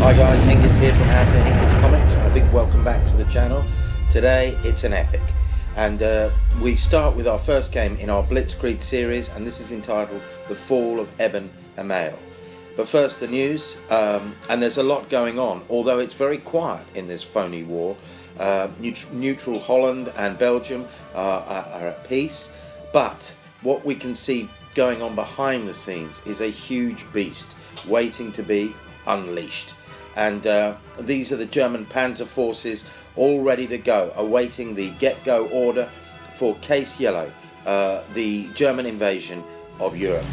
Hi guys, Hengist here from House of Hengist Comics, and a big welcome back to the channel. Today it's an epic, and we start with our first game in our Blitzkrieg series, and this is entitled The Fall of Eben-Emael. But first the news, and there's a lot going on, although it's very quiet in this phony war. Neutral Holland and Belgium are at peace, but what we can see going on behind the scenes is a huge beast waiting to be unleashed. And these are the German panzer forces all ready to go, awaiting the get-go order for Case Yellow, the German invasion of Europe.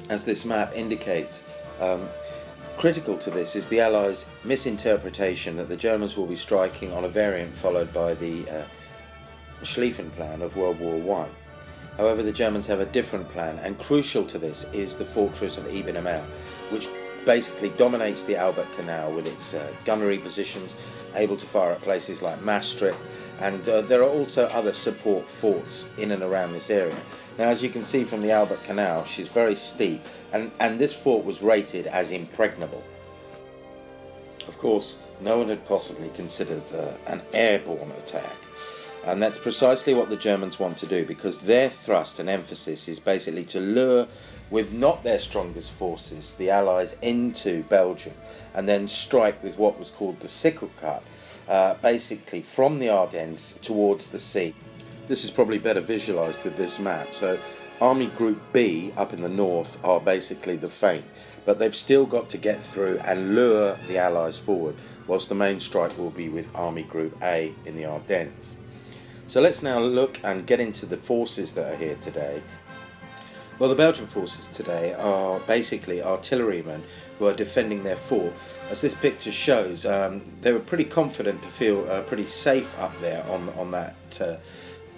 As this map indicates, critical to this is the Allies' misinterpretation that the Germans will be striking on a variant followed by the Schlieffen Plan of World War I. However, the Germans have a different plan, and crucial to this is the fortress of Eben-Emael, which basically dominates the Albert Canal with its gunnery positions, able to fire at places like Maastricht, and there are also other support forts in and around this area. Now, as you can see from the Albert Canal, she's very steep, and this fort was rated as impregnable. Of course, no one had possibly considered an airborne attack, and that's precisely what the Germans want to do, because their thrust and emphasis is basically to lure with not their strongest forces, the Allies, into Belgium, and then strike with what was called the sickle cut, basically from the Ardennes towards the sea. This is probably better visualised with this map. So Army Group B up in the north are basically the feint, but they've still got to get through and lure the Allies forward, whilst the main strike will be with Army Group A in the Ardennes. So let's now look and get into the forces that are here today. Well, the Belgian forces today are basically artillerymen who are defending their fort. As this picture shows, they were pretty confident to feel pretty safe up there on that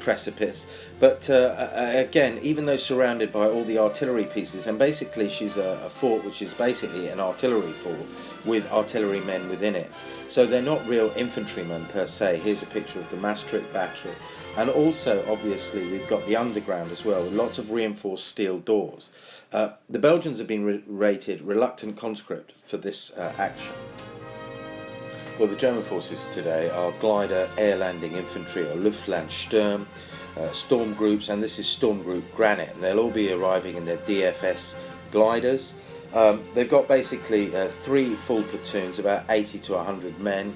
precipice, but again, even though surrounded by all the artillery pieces, and basically she's a fort which is basically an artillery fort with artillerymen within it, so they're not real infantrymen per se. Here's a picture of the Maastricht battery, and also obviously we've got the underground as well with lots of reinforced steel doors. The Belgians have been rated reluctant conscript for this action. Well, the German forces today are glider air landing infantry, or Luftlandsturm, storm groups, and this is Storm Group Granite, and they'll all be arriving in their DFS gliders. They've got basically 3 full platoons, about 80 to 100 men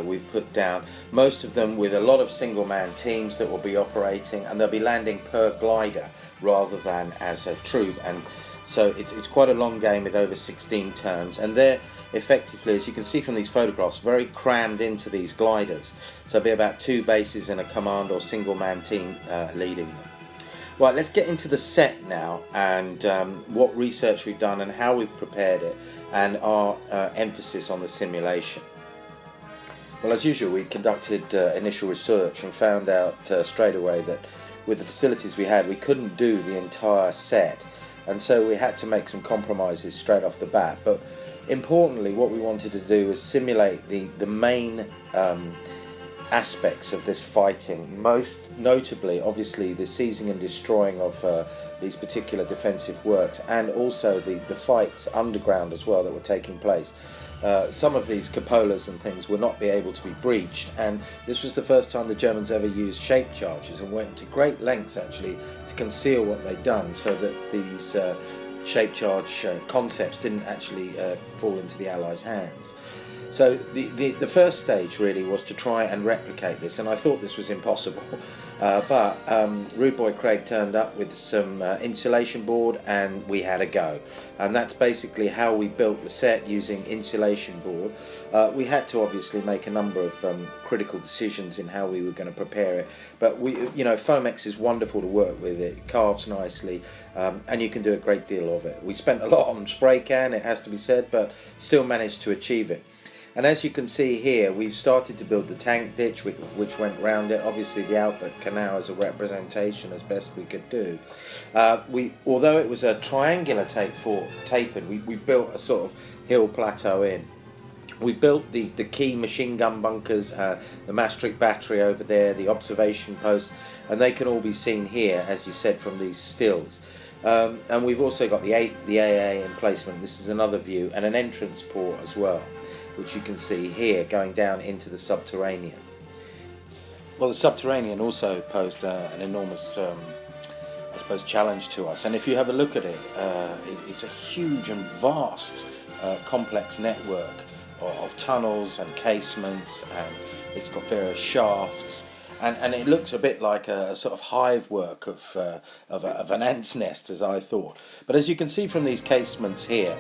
we've put down, most of them with a lot of single-man teams that will be operating, and they'll be landing per glider rather than as a troop, and so it's quite a long game with over 16 turns, and they're effectively, as you can see from these photographs, very crammed into these gliders. So it'll be about 2 bases and a command or single man team leading them. Right, let's get into the set now, and what research we've done and how we've prepared it, and our emphasis on the simulation. Well, as usual, we conducted initial research and found out straight away that with the facilities we had, we couldn't do the entire set, and so we had to make some compromises straight off the bat. But importantly, what we wanted to do was simulate the main aspects of this fighting, most notably obviously the seizing and destroying of these particular defensive works, and also the fights underground as well that were taking place. Some of these cupolas and things will not be able to be breached, and this was the first time the Germans ever used shape charges, and went to great lengths actually to conceal what they'd done, so that these shape charge concepts didn't actually fall into the Allies' hands. So the first stage really was to try and replicate this, and I thought this was impossible. But Rude Boy Craig turned up with some insulation board, and we had a go. And that's basically how we built the set, using insulation board. We had to obviously make a number of critical decisions in how we were going to prepare it. But Foamex is wonderful to work with. It carves nicely, and you can do a great deal of it. We spent a lot on spray can, it has to be said, but still managed to achieve it. And as you can see here, we've started to build the tank ditch which went round it. Obviously the outlet canal as a representation as best we could do. Although it was a triangular tapered, we built a sort of hill plateau in. We built the key machine gun bunkers, the Maastricht battery over there, the observation posts, and they can all be seen here, as you said, from these stills. And we've also got the AA emplacement. This is another view, and an entrance port as well, which you can see here going down into the subterranean. Well, the subterranean also posed an enormous I suppose, challenge to us, and if you have a look at it, it's a huge and vast complex network of tunnels and casements, and it's got various shafts, and it looks a bit like a sort of hive work of an ant's nest, as I thought. But as you can see from these casements here,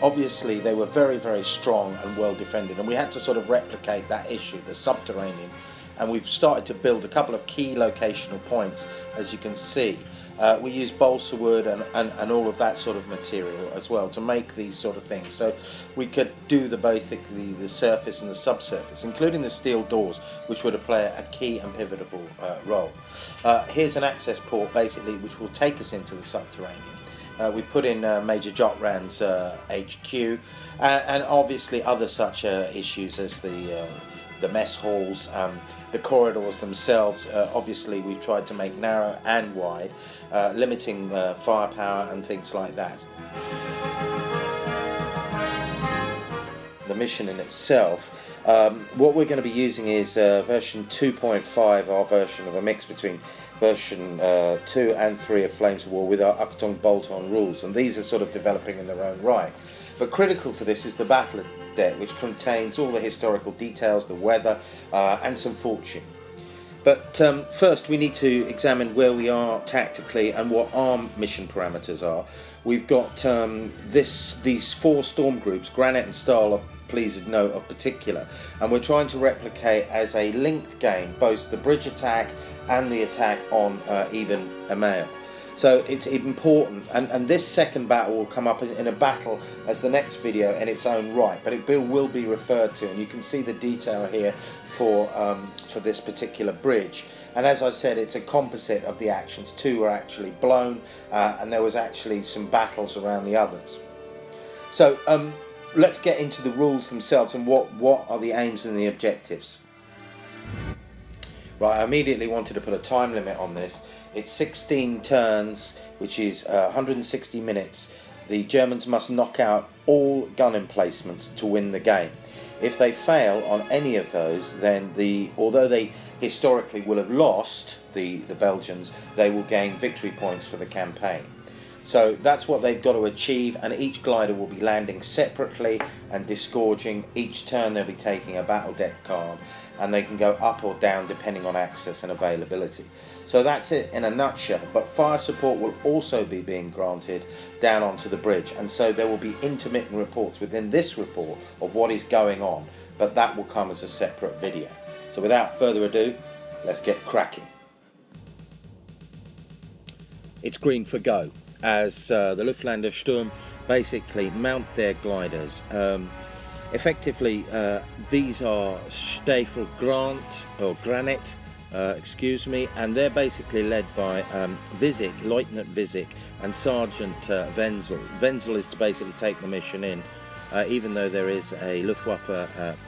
obviously they were very, very strong and well defended, and we had to sort of replicate that issue, the subterranean, and we've started to build a couple of key locational points, as you can see. We use balsa wood and all of that sort of material as well to make these sort of things. So we could do basically the surface and the subsurface, including the steel doors, which would play a key and pivotal role. Here's an access port basically which will take us into the subterranean. We've put in Major Jotran's HQ and obviously other such issues as the mess halls, the corridors themselves. Obviously we've tried to make narrow and wide, limiting firepower and things like that. The mission in itself, what we're going to be using is version 2.5, our version of a mix between version 2 and 3 of Flames of War with our Achtung bolt-on rules, and these are sort of developing in their own right. But critical to this is the battle deck, which contains all the historical details, the weather, and some fortune. But first we need to examine where we are tactically and what our mission parameters are. We've got these 4 storm groups, Granite and Stahl, please note of particular, and we're trying to replicate as a linked game both the bridge attack and the attack on Eben-Emael. So it's important, and this second battle will come up in a battle as the next video in its own right, but it will be referred to, and you can see the detail here for this particular bridge. And as I said, it's a composite of the actions. 2 were actually blown, and there was actually some battles around the others. So let's get into the rules themselves and what are the aims and the objectives. Right, I immediately wanted to put a time limit on this. It's 16 turns, which is 160 minutes. The Germans must knock out all gun emplacements to win the game. If they fail on any of those, then although they historically will have lost, the Belgians, they will gain victory points for the campaign. So that's what they've got to achieve, and each glider will be landing separately and disgorging. Each turn they'll be taking a battle deck card, and they can go up or down depending on access and availability. So that's it in a nutshell, but fire support will also be being granted down onto the bridge, and so there will be intermittent reports within this report of what is going on, but that will come as a separate video. So without further ado, let's get cracking. It's green for go as the Luftlander Sturm basically mount their gliders. Effectively, these are Staffel Granite, and they're basically led by Lieutenant Visick and Sergeant Wenzel. Wenzel is to basically take the mission in, even though there is a Luftwaffe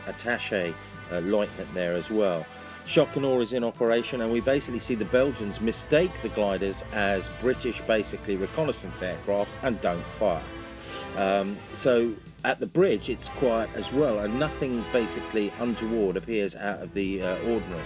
attaché lieutenant there as well. Shock and awe is in operation, and we basically see the Belgians mistake the gliders as British basically reconnaissance aircraft and don't fire. So at the bridge it's quiet as well, and nothing basically untoward appears out of the ordinary.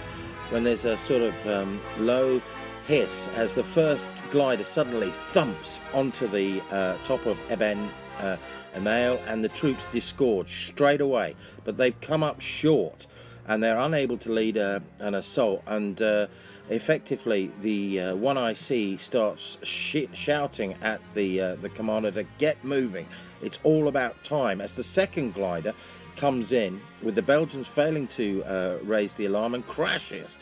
When there's a sort of low hiss as the first glider suddenly thumps onto the top of Eben-Emael, and the troops disgorge straight away, but they've come up short and they're unable to lead an assault, and effectively the 1IC starts shouting at the commander to get moving. It's all about time as the second glider comes in, with the Belgians failing to raise the alarm, and crashes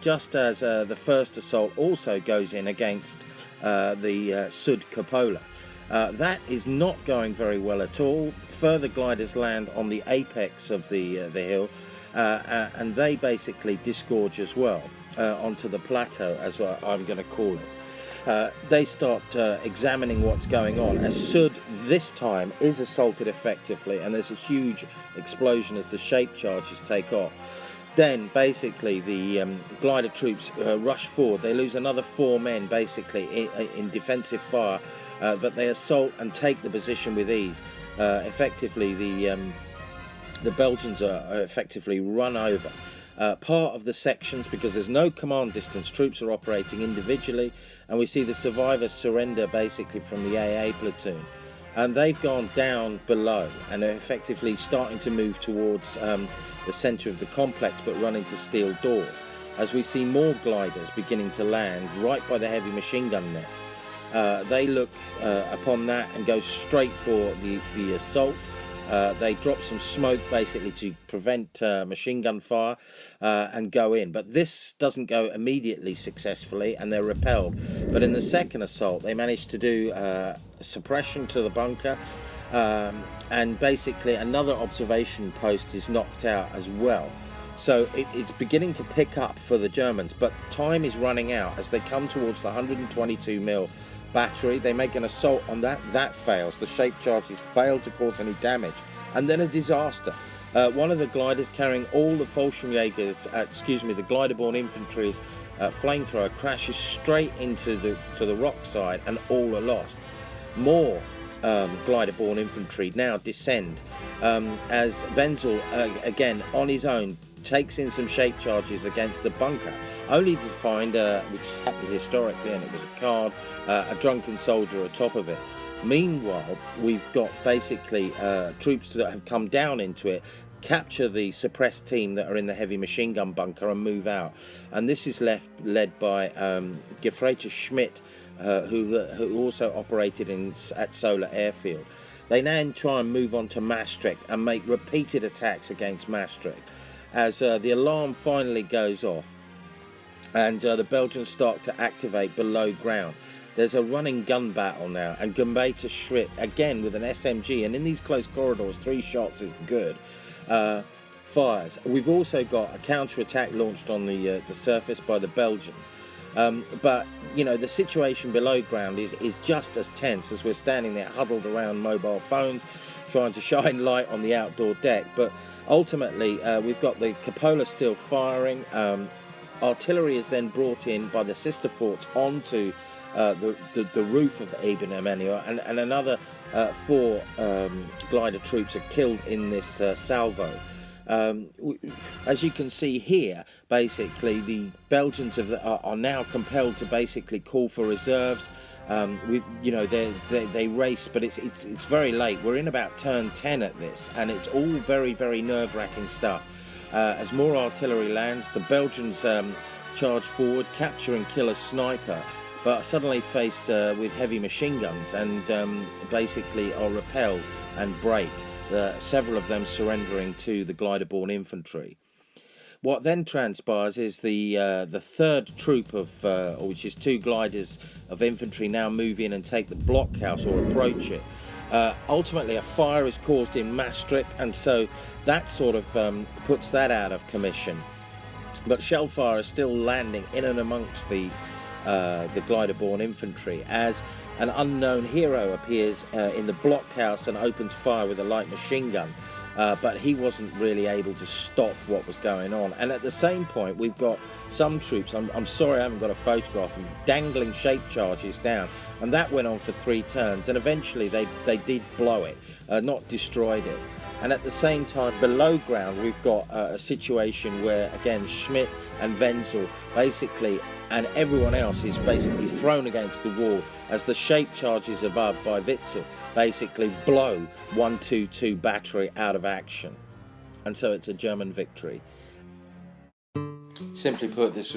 just as the first assault also goes in against the Sud Cupola. That is not going very well at all. Further gliders land on the apex of the hill, and they basically disgorge as well onto the plateau, as I'm going to call it. They start examining what's going on, as Sud this time is assaulted effectively, and there's a huge explosion as the shape charges take off. Then basically the glider troops rush forward. They lose another 4 men basically in defensive fire, but they assault and take the position with ease. Effectively the Belgians are effectively run over. Part of the sections, because there's no command distance, troops are operating individually, and we see the survivors surrender basically from the AA platoon, and they've gone down below and are effectively starting to move towards the centre of the complex, but run into steel doors, as we see more gliders beginning to land right by the heavy machine gun nest. They look upon that and go straight for the assault. They drop some smoke basically to prevent machine gun fire and go in, but this doesn't go immediately successfully and they're repelled. But in the second assault they manage to do suppression to the bunker, and basically another observation post is knocked out as well. So it's beginning to pick up for the Germans, but time is running out as they come towards the 122mm battery. They make an assault on that fails. The shape charges fail to cause any damage, and then a disaster. One of the gliders carrying all the Fallschirmjägers, the glider-borne infantry's flamethrower crashes straight into the rock side, and all are lost. More glider-borne infantry now descend as Wenzel again on his own takes in some shape charges against the bunker, only to find, which happened historically, and it was a card, a drunken soldier atop of it. Meanwhile, we've got basically troops that have come down into it, capture the suppressed team that are in the heavy machine gun bunker and move out. And this is led by Gefreiter Schmidt, who also operated at Solar Airfield. They now try and move on to Maastricht and make repeated attacks against Maastricht, as the alarm finally goes off and the Belgians start to activate below ground. There's a running gun battle now, and Gefreiter Schmidt again with an SMG, and in these close corridors 3 shots is good, fires. We've also got a counter-attack launched on the surface by the Belgians, but you know, the situation below ground is just as tense, as we're standing there huddled around mobile phones trying to shine light on the outdoor deck. But ultimately we've got the cupola still firing. Artillery is then brought in by the sister forts onto the roof of Eben-Emael, and another 4 glider troops are killed in this salvo. As you can see here, basically the Belgians are now compelled to basically call for reserves. They race, but it's very late. We're in about turn 10 at this, and it's all very, very nerve-wracking stuff. As more artillery lands, the Belgians charge forward, capture and kill a sniper, but suddenly faced with heavy machine guns, and basically are repelled and break, several of them surrendering to the glider-borne infantry. What then transpires is the 3rd troop of, which is 2 gliders of infantry, now move in and take the blockhouse or approach it. Ultimately a fire is caused in Maastricht, and so that sort of puts that out of commission. But shellfire is still landing in and amongst the glider-borne infantry, as an unknown hero appears in the blockhouse and opens fire with a light machine gun. But he wasn't really able to stop what was going on. And at the same point, we've got some troops, I'm sorry I haven't got a photograph, of dangling shape charges down, and that went on for 3 turns, and eventually they did blow it, not destroyed it. And at the same time, below ground, we've got a situation where, again, Schmidt and Wenzel basically, and everyone else is basically thrown against the wall as the shape charges above by Witzel basically blow 122 battery out of action. And so it's a German victory. Simply put, this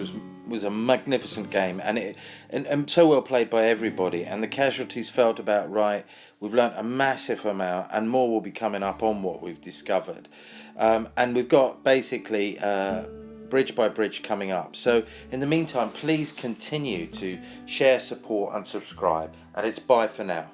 was a magnificent game, and so well played by everybody, and the casualties felt about right. We've learnt a massive amount, and more will be coming up on what we've discovered. And we've got basically bridge by bridge coming up. So in the meantime, please continue to share, support and subscribe, and it's bye for now.